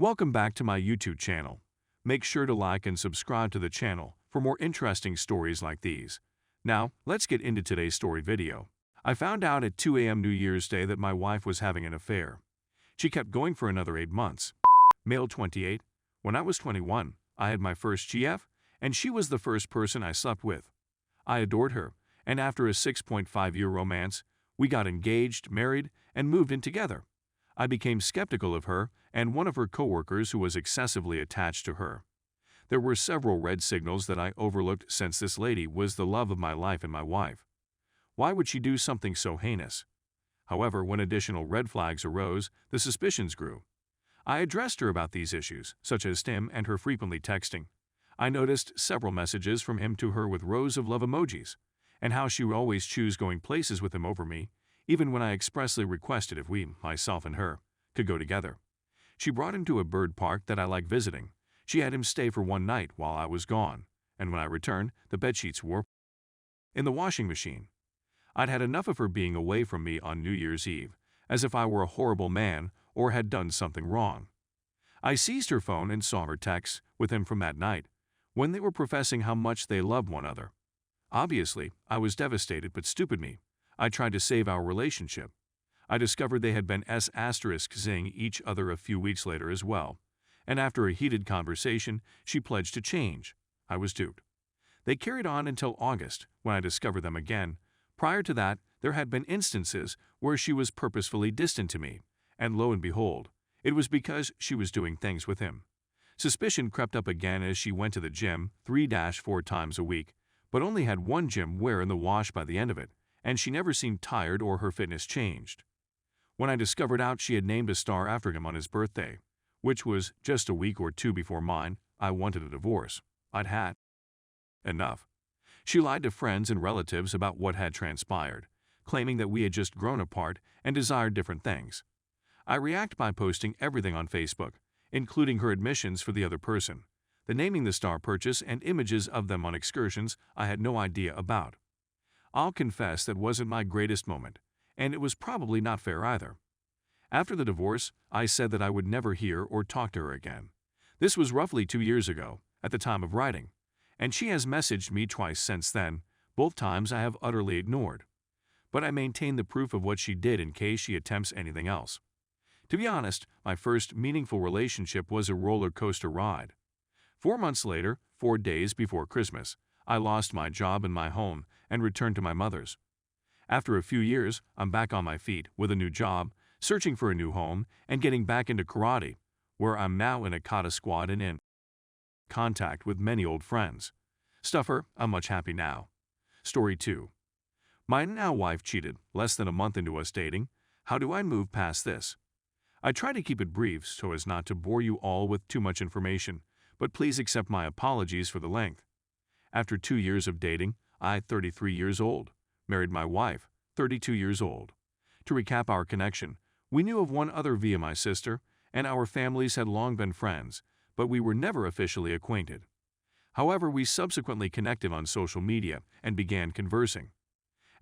Welcome back to my YouTube channel. Make sure to like and subscribe to the channel for more interesting stories like these. Now, let's get into today's story video. I found out at 2 a.m. New Year's Day that my wife was having an affair. She kept going for another 8 months. Male 28. When I was 21, I had my first GF, and she was the first person I slept with. I adored her, and after a 6.5-year romance, we got engaged, married, and moved in together. I became skeptical of her and one of her coworkers who was excessively attached to her. There were several red signals that I overlooked since this lady was the love of my life and my wife. Why would she do something so heinous? However, when additional red flags arose, the suspicions grew. I addressed her about these issues, such as Tim and her frequently texting. I noticed several messages from him to her with rows of love emojis, and how she would always choose going places with him over me, even when I expressly requested if we, myself and her, could go together. She brought him to a bird park that I like visiting. She had him stay for one night while I was gone, and when I returned, the bedsheets were in the washing machine. I'd had enough of her being away from me on New Year's Eve, as if I were a horrible man or had done something wrong. I seized her phone and saw her texts with him from that night, when they were professing how much they loved one another. Obviously, I was devastated, but stupid me. I tried to save our relationship. I discovered they had been ***ing each other a few weeks later as well, and after a heated conversation, she pledged to change. I was duped. They carried on until August, when I discovered them again. Prior to that, there had been instances where she was purposefully distant to me, and lo and behold, it was because she was doing things with him. Suspicion crept up again as she went to the gym 3-4 times a week, but only had one gym wear in the wash by the end of it, and she never seemed tired or her fitness changed. When I discovered out she had named a star after him on his birthday, which was just a week or two before mine, I wanted a divorce. I'd had enough. She lied to friends and relatives about what had transpired, claiming that we had just grown apart and desired different things. I react by posting everything on Facebook, including her admissions for the other person, the naming the star purchase and images of them on excursions I had no idea about. I'll confess that wasn't my greatest moment, and it was probably not fair either. After the divorce, I said that I would never hear or talk to her again. This was roughly 2 years ago, at the time of writing, and she has messaged me twice since then, both times I have utterly ignored. But I maintain the proof of what she did in case she attempts anything else. To be honest, my first meaningful relationship was a roller coaster ride. 4 months later, 4 days before Christmas, I lost my job and my home and returned to my mother's. After a few years, I'm back on my feet with a new job, searching for a new home, and getting back into karate, where I'm now in a kata squad and in contact with many old friends. Stuffer, I'm much happy now. Story 2. My now wife cheated less than a month into us dating. How do I move past this? I try to keep it brief so as not to bore you all with too much information, but please accept my apologies for the length. After 2 years of dating, I, 33 years old, married my wife, 32 years old. To recap our connection, we knew of one other via my sister, and our families had long been friends, but we were never officially acquainted. However, we subsequently connected on social media and began conversing.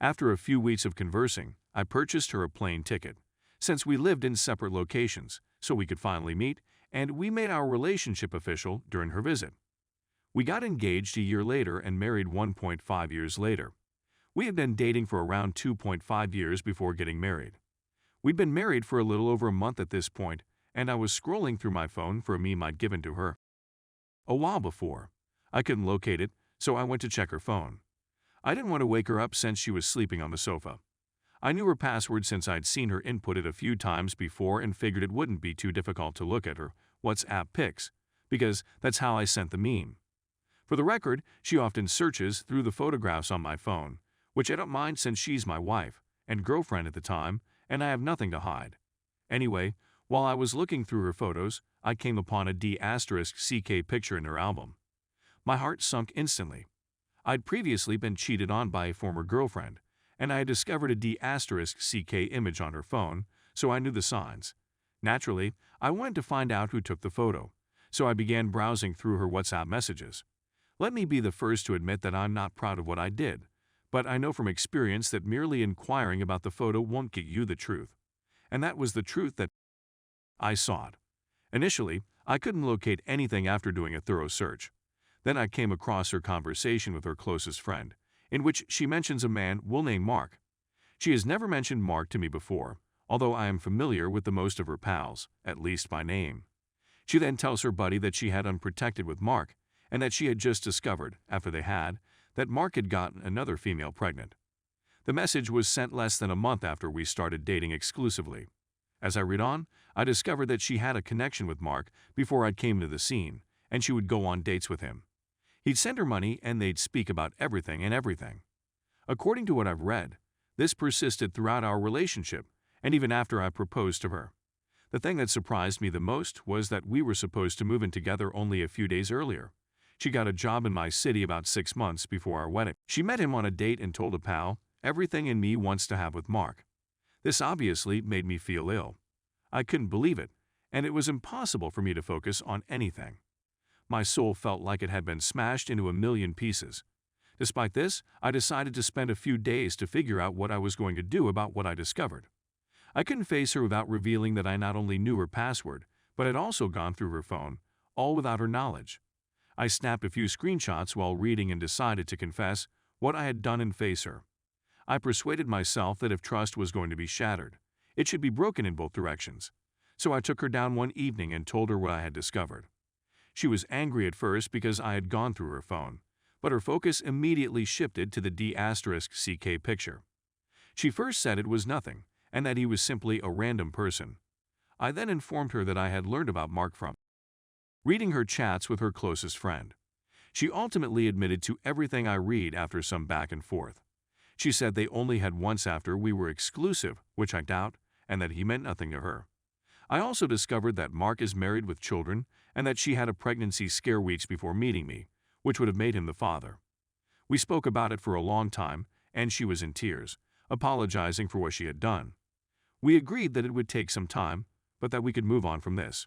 After a few weeks of conversing, I purchased her a plane ticket, since we lived in separate locations, so we could finally meet, and we made our relationship official during her visit. We got engaged a year later and married 1.5 years later. We had been dating for around 2.5 years before getting married. We'd been married for a little over a month at this point, and I was scrolling through my phone for a meme I'd given to her a while before. I couldn't locate it, so I went to check her phone. I didn't want to wake her up since she was sleeping on the sofa. I knew her password since I'd seen her input it a few times before and figured it wouldn't be too difficult to look at her WhatsApp pics, because that's how I sent the meme. For the record, she often searches through the photographs on my phone, which I don't mind since she's my wife and girlfriend at the time, and I have nothing to hide. Anyway, while I was looking through her photos, I came upon a D***CK picture in her album. My heart sunk instantly. I'd previously been cheated on by a former girlfriend, and I had discovered a D***CK image on her phone, so I knew the signs. Naturally, I wanted to find out who took the photo, so I began browsing through her WhatsApp messages. Let me be the first to admit that I'm not proud of what I did, but I know from experience that merely inquiring about the photo won't get you the truth. And that was the truth that I sought. Initially, I couldn't locate anything after doing a thorough search. Then I came across her conversation with her closest friend, in which she mentions a man we'll name Mark. She has never mentioned Mark to me before, although I am familiar with the most of her pals, at least by name. She then tells her buddy that she had unprotected with Mark, and that she had just discovered, after they had, that Mark had gotten another female pregnant. The message was sent less than a month after we started dating exclusively. As I read on, I discovered that she had a connection with Mark before I came to the scene, and she would go on dates with him. He'd send her money and they'd speak about everything and everything. According to what I've read, this persisted throughout our relationship and even after I proposed to her. The thing that surprised me the most was that we were supposed to move in together only a few days earlier. She got a job in my city about 6 months before our wedding. She met him on a date and told a pal, "Everything in me wants to have with Mark." This obviously made me feel ill. I couldn't believe it, and it was impossible for me to focus on anything. My soul felt like it had been smashed into a million pieces. Despite this, I decided to spend a few days to figure out what I was going to do about what I discovered. I couldn't face her without revealing that I not only knew her password, but had also gone through her phone, all without her knowledge. I snapped a few screenshots while reading and decided to confess what I had done and face her. I persuaded myself that if trust was going to be shattered, it should be broken in both directions. So I took her down one evening and told her what I had discovered. She was angry at first because I had gone through her phone, but her focus immediately shifted to the D*CK picture. She first said it was nothing, and that he was simply a random person. I then informed her that I had learned about Mark from reading her chats with her closest friend. She ultimately admitted to everything I read after some back and forth. She said they only had once after we were exclusive, which I doubt, and that he meant nothing to her. I also discovered that Mark is married with children and that she had a pregnancy scare weeks before meeting me, which would have made him the father. We spoke about it for a long time, and she was in tears, apologizing for what she had done. We agreed that it would take some time, but that we could move on from this.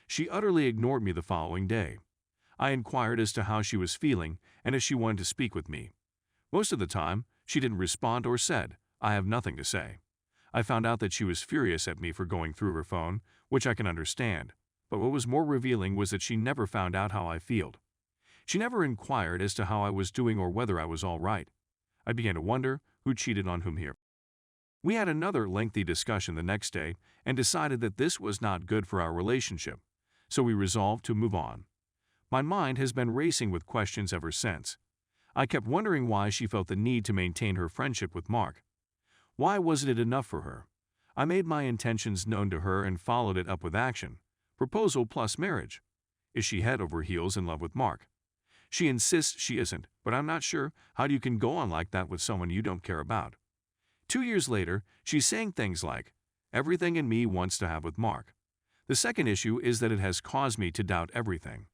She utterly ignored me the following day. I inquired as to how she was feeling and if she wanted to speak with me. Most of the time, she didn't respond or said, "I have nothing to say." I found out that she was furious at me for going through her phone, which I can understand, but what was more revealing was that she never found out how I felt. She never inquired as to how I was doing or whether I was all right. I began to wonder who cheated on whom here. We had another lengthy discussion the next day and decided that this was not good for our relationship, so we resolved to move on. My mind has been racing with questions ever since. I kept wondering why she felt the need to maintain her friendship with Mark. Why wasn't it enough for her? I made my intentions known to her and followed it up with action. Proposal plus marriage. Is she head over heels in love with Mark? She insists she isn't, but I'm not sure how you can go on like that with someone you don't care about. 2 years later, she's saying things like, "Everything in me wants to have with Mark." The second issue is that it has caused me to doubt everything.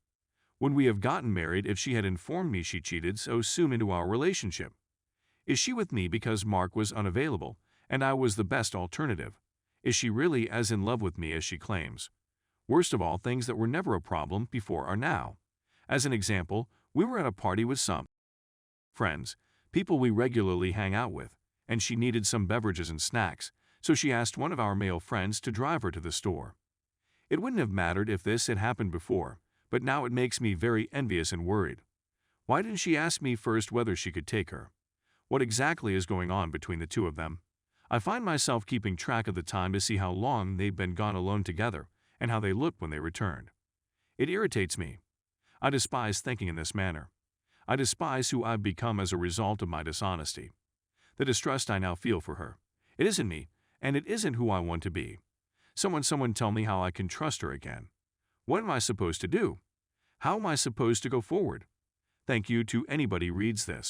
When we have gotten married, if she had informed me she cheated so soon into our relationship? Is she with me because Mark was unavailable and I was the best alternative? Is she really as in love with me as she claims? Worst of all, things that were never a problem before are now. As an example, we were at a party with some friends, people we regularly hang out with, and she needed some beverages and snacks, so she asked one of our male friends to drive her to the store. It wouldn't have mattered if this had happened before, but now it makes me very envious and worried. Why didn't she ask me first whether she could take her? What exactly is going on between the two of them? I find myself keeping track of the time to see how long they've been gone alone together and how they looked when they returned. It irritates me. I despise thinking in this manner. I despise who I've become as a result of my dishonesty. The distrust I now feel for her. It isn't me, and it isn't who I want to be. Someone tell me how I can trust her again. What am I supposed to do? How am I supposed to go forward? Thank you to anybody reads this.